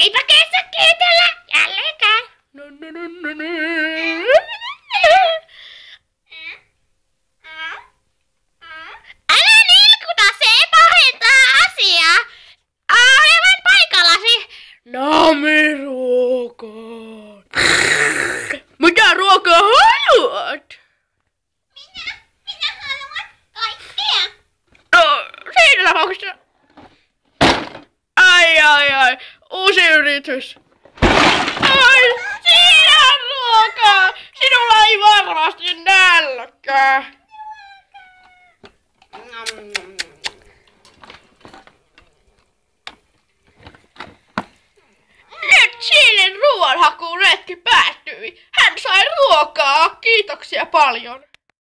Eipä kestä kiitellä jälleenkään. Älä nilkuta, se ei pahentaa asiaa. Aivan paikallasi. Namiruokaa. Mitä ruokaa haluat? Minä haluan kaikkea. No, siinä tapauksessa. Ai. Uusi yritys. Ai, siinä on ruokaa. Sinulla ei varmasti nälkää. Nyt Chilen ruoanhakuretki päättyi. Hän sai ruokaa. Kiitoksia paljon.